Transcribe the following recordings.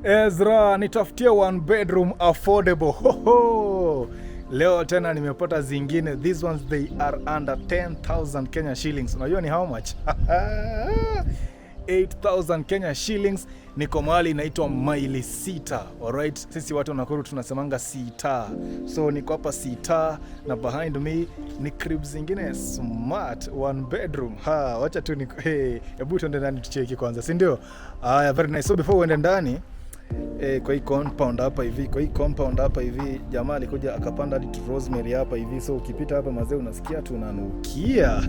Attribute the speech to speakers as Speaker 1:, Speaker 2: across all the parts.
Speaker 1: Ezra, nitafutie one bedroom affordable. Ho. Leo tena nimepata zingine. These ones they are under 10,000 Kenya shillings. Unajua ni how much? 8,000 Kenya shillings. Niko mahali inaitwa Maili Sita. Alright, sisi watu wa Nakuru tunasemanga Sita. So niko hapa Sita na behind me ni crib zingine smart one bedroom. Wacha tu hebu tuende ndani tucheki kwanza, si ndio? Very nice. So before uende ndani, kwa hii compound hapa hivi, jamaa alikuja akapanda hadi rosemary hapa hivi. So ukipita hapa mazee unasikia tunanukia.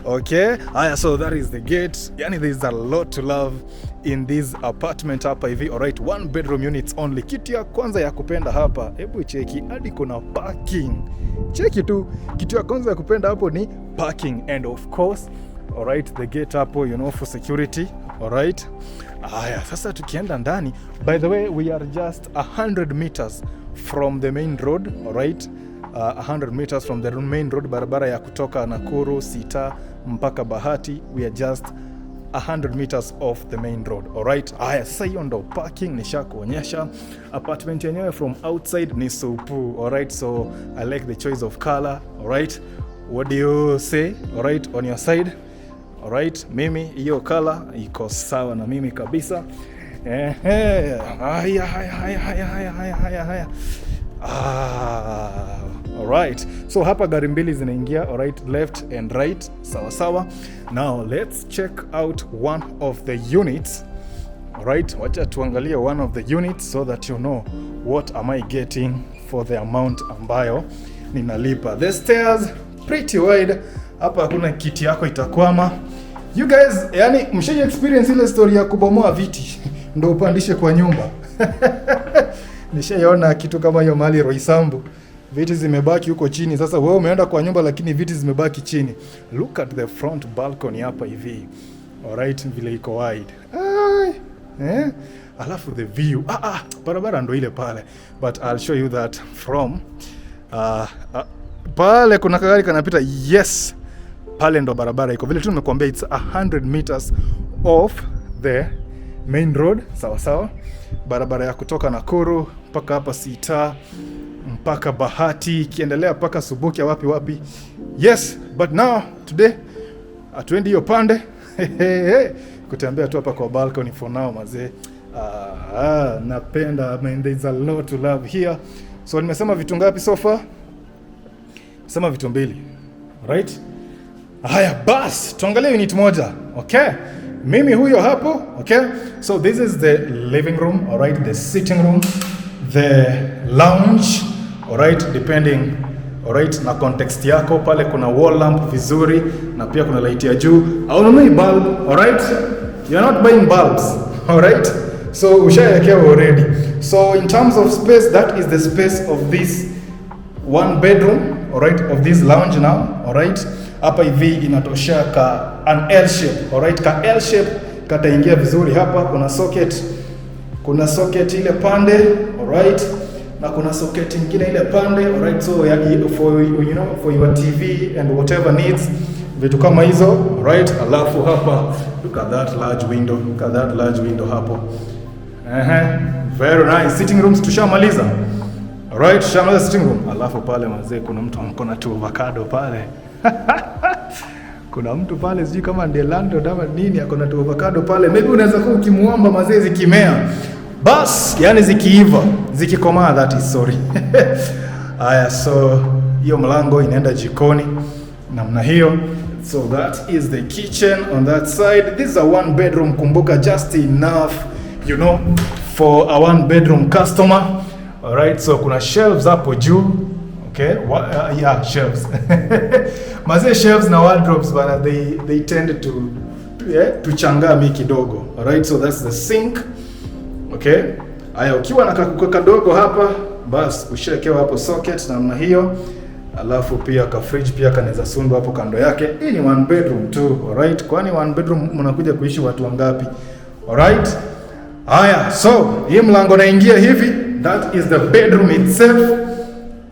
Speaker 1: Okay, so that is the gate. Yani there is a lot to love in this apartment hapa hivi. Alright, one bedroom units only. Kitu ya kwanza ya kupenda hapa, hebu cheki hadi kuna parking. Cheki tu, kitu ya kwanza ya kupenda hapo ni parking, and of course, alright, the gate hapo, for security. Alright. Sasa tukienda ndani, by the way, we are just 100 meters from the main road. Alright, 100 meters from the main road, barabara ya kutoka Nakuru, Sita mpaka Bahati. We are just 100 meters off the main road. Alright, sasa hiyo ndo parking nishakuonyesha. Apartment yenyewe from outside ni supu. Alright, so I like the choice of color. Alright, what do you say? Alright, on your side? Alright, mimi hiyo color iko sawa na mimi kabisa. Alright, so hapa gari mbili zinaingia. Alright, left and right, sawa. Now let's check out one of the units. Alright, wacha tuangalie one of the units so that you know what am I getting for the amount ambayo ninalipa. The stairs pretty wide. Hapa hakuna kiti yako itakwama. You guys, yani mshaje experience ile story ya kubomoa viti ndio upandishe kwa nyumba. Nishaona kitu kama hiyo mali Roysambu. Viti zimebaki huko chini. Sasa wewe umeenda kwa nyumba lakini viti zimebaki chini. Look at the front balcony hapa hivi. Alright, vile iko wide. Alafu the view. Barabara ndo ile pale. But I'll show you that from pale kuna kagari kanapita. Yes. Pale ndo barabara iko. Vile tu nimekuambia it's 100 meters off the main road. Sawa. Barabara ya kutoka Nakuru mpaka hapa Sita mpaka Bahati, kiendelea mpaka Subukia wapi. Yes, but now today atuendi hiyo pande. Kutembea tu hapa kwa balcony for now mazee. Napenda, there's a lot to love here. So nimesema vitu ngapi so far? Sema vitu mbili. Right? Bas, tuangalie unit moja. Okay? Mimi huyo hapo. Okay? So this is the living room, all right, the sitting room, the lounge, all right, depending, all right, na context yako. Pale kuna wall lamp vizuri na pia kuna light ya juu. Haununui bulb, all right? You're not buying bulbs, all right? So ushayekewa already. So in terms of space, that is the space of this one bedroom, all right, of this lounge now, all right? Hapa hivi inatosha ka an L shape, all right? Ka L shape kataingia vizuri hapa. Kuna socket ile pande, all right? Na kuna socket nyingine ile pande, all right? So for your TV and whatever needs, vitu kama hizo, all right? Alafu hapa look at that large window hapo. Very nice. Sitting rooms tushamaliza. All right, tushamaliza sitting room. Alafu pale mazee kuna mtu amkona tu avocado pale. Kuna mtu pale sijui kama ndiye landlord ama nini, akona tu avocado pale. Maybe unaweza kuwa ukimuomba mazee zikimea. Bas, yani zikiiva, zikikomaa, that is sorry. So hiyo mlango inaenda jikoni namna hiyo. So that is the kitchen on that side. This is a one bedroom, kumbuka, just enough, for a one bedroom customer. All right, so kuna shelves hapo juu. Okay, shelves. Maze shelves na wardrobes bana, they tend to changa mi kidogo. All right, so that's the sink. Okay, ukiwa na kadogo hapa, bas ushakewa hapo socket namna hiyo. Alafu pia ka fridge pia kanaweza sundwa hapo kando yake. Hii ni one bedroom tu, all right? Kwani one bedroom mnakuja kuishi watu wangapi? All right? So hii mlango naingia hivi, that is the bedroom itself.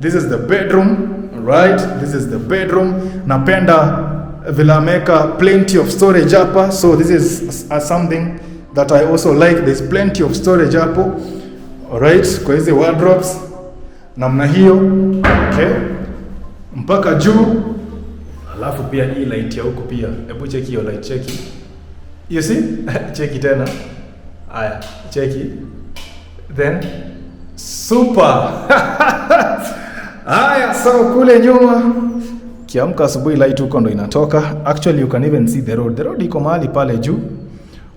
Speaker 1: This is the bedroom, right? This is the bedroom. Napenda vile ameka plenty of storage hapa. So this is something that I also like. There's plenty of storage hapo. Alright, kwa hizi wardrobes namna hiyo. Okay, mpaka juu. Alafu pia hii light ya huko pia. Hebu cheki hiyo light, cheki. You see? Cheki tena. Aya, cheki. Then super. Aya, so kule nyuma kiamka asubuhi light huko ndo inatoka. Actually you can even see the road. The road iko mahali pale juu.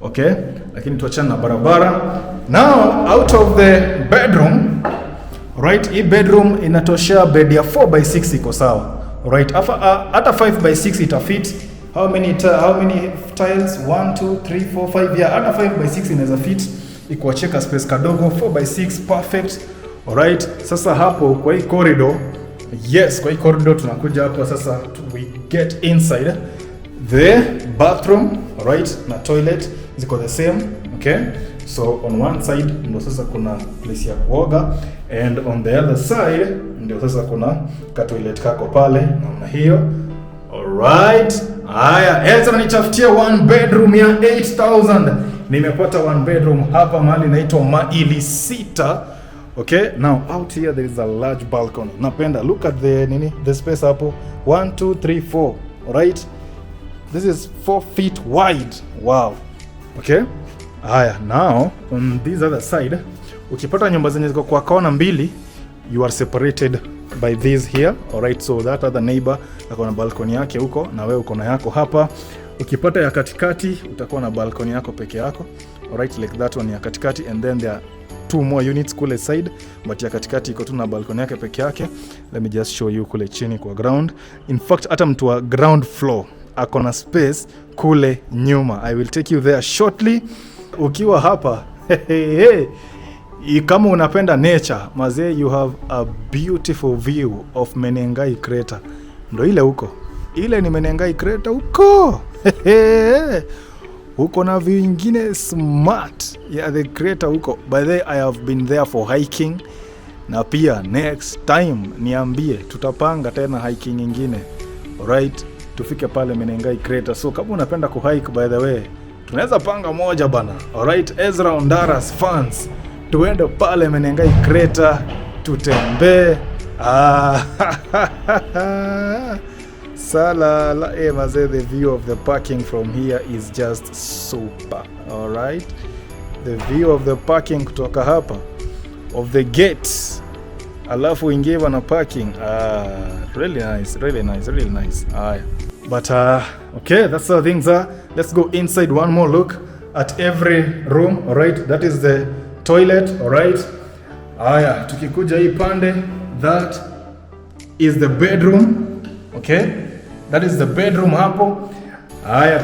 Speaker 1: Okay? Lakini tuachane na barabara. Now out of the bedroom, right? Hii bedroom inatoshea bed ya 4x6 iko sawa. Right? Hata 5x6 itafit. How many tiles? 1 2 3 4 5. Yeah, hata 5x6 inaweza fit. Iko cheka space kadogo. 4x6 perfect. Alright, sasa hapo kwa hii corridor, yes, kwa hii corridor tunakuja hapo sasa, we get inside the bathroom, alright, na toilet ziko the same, okay? So on one side ndio sasa kuna place ya kuoga, and on the other side ndio sasa kuna ka toilet kako pale namna hiyo. Alright, haya, Ezra nitafutia one bedroom ya 8000. Nimepata one bedroom hapa mahali inaitwa Maili Sita. Okay, now out here there is a large balcony. Napenda, look at the space hapo. 1 2 3 4. Alright, this is 4 feet wide. Wow. Okay, haya, now on this other side, ukipata nyumba zenye ziko kwa kona mbili, you are separated by this here. Alright, so that other neighbor akona balcony yake huko na wewe uko na yako hapa. Ukipata ya katikati utakuwa na balcony yako peke yako. Alright, like that one ya katikati, and then there are 2 more units kule side, but ya katikati iko tu na balcony yake peke yake. Let me just show you kule chini kwa ground. In fact, hata mtu wa ground floor akona space kule nyuma. I will take you there shortly. Ukiwa hapa, kama unapenda nature, mazee, you have a beautiful view of Menengai Crater. Ndo ile huko. Ile ni Menengai Crater huko. Huko na view ingine smart ya the crater huko. By the way, I have been there for hiking. Na pia next time niambie, tutapanga tena hiking ingine. Alright, tufike pale Menengai Crater. So kama unapenda kuhike, by the way, tunaweza panga moja bana. Alright, Ezra Ondara's fans, tuende pale Menengai Crater tutembee. Salala, maze, the view of the parking from here is just super. Alright, the view of the parking kutoka hapa, of the gates, alafu ingiva na parking, really nice, really nice, really nice. But okay, that's how things are. Let's go inside, one more look at every room. Alright, that is the toilet. Alright, tukikuja hii pande, that is the bedroom. Okay, that is the bedroom hapo.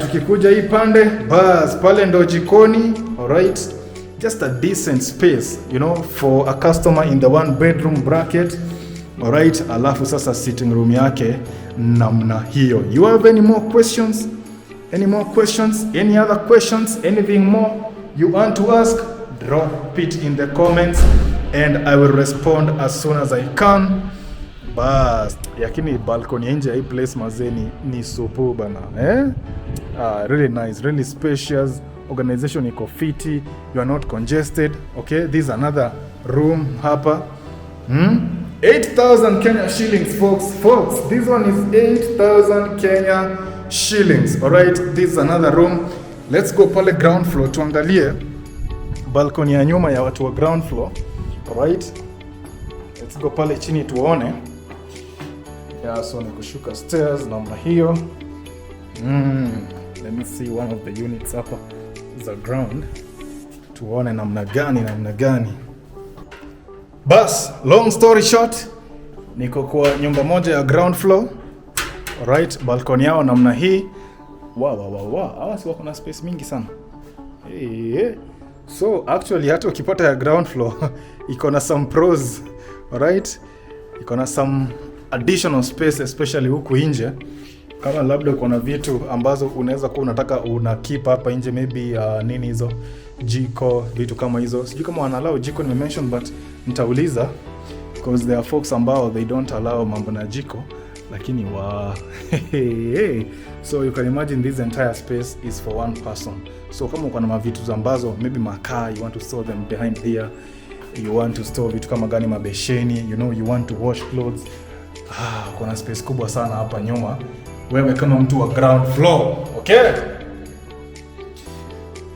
Speaker 1: Tukikuja hii pande, bas pale ndo jikoni. Alright, just a decent space, you know, for a customer in the one bedroom bracket. Alright, alafu sasa sitting room yake namna hiyo. You have any more questions? Any more questions? Any other questions? Anything more you want to ask? Drop it in the comments and I will respond as soon as I can. Bas, yakini balcony nje ya hii place mazeni ni super bana, really nice, really spacious. Organization iko fiti, you are not congested. Okay, this is another room hapa. 8,000 Kenya shillings, folks. This one is 8,000 Kenya shillings. Alright, this is another room. Let's go pale ground floor tuangalie balcony ya nyuma ya watu wa ground floor. Alright, let's go pale chini tuone. Yeah, so ni kushuka stairs namna hiyo. Let me see one of the units hapa is a ground. Tuone namna gani. Bas, long story short, niko kwa nyumba moja ya ground floor. Alright, balcony yao namna hii. Wow. Hawa si wako na space mingi sana. So actually hata ukipata ya ground floor iko na some pros. Alright, iko na some additional space, especially huku nje. Kama labda uko na vitu ambazo unaweza kuwa unataka una keep hapa nje, maybe nini hizo, jiko, vitu kama hizo. Sijui kama wanalao jiko nimemention, but nitauliza because there are folks ambao they don't allow mambo na jiko, lakini wow. So you can imagine this entire space is for one person. So kama uko na mavitu ambazo maybe makaa, you want to store them behind here, you want to store vitu kama gani, mabesheni, you know, you want to wash clothes, kuna space kubwa sana hapa nyuma, wewe kama mtu wa ground floor. Okay,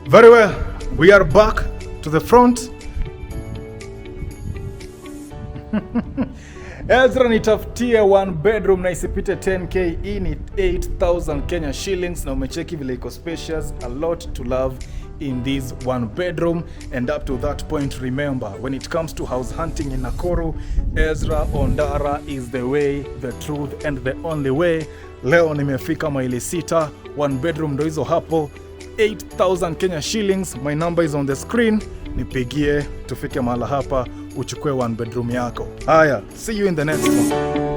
Speaker 1: very well, we are back to the front. Ezra nitafutie one bedroom na isipite 10k. Hii ni 8,000 Kenya shillings na umecheki vile iko spacious. A lot to love in this one bedroom, and up to that point, remember, when it comes to house hunting in Nakuru, Ezra Ondara is the way, the truth and the only way. Leo nimefika Maili Sita, one bedroom ndo hizo hapo, 8,000 Kenya shillings. My number is on the screen. Nipigie tufike mahala hapa uchukue one bedroom yako. Haya, see you in the next one.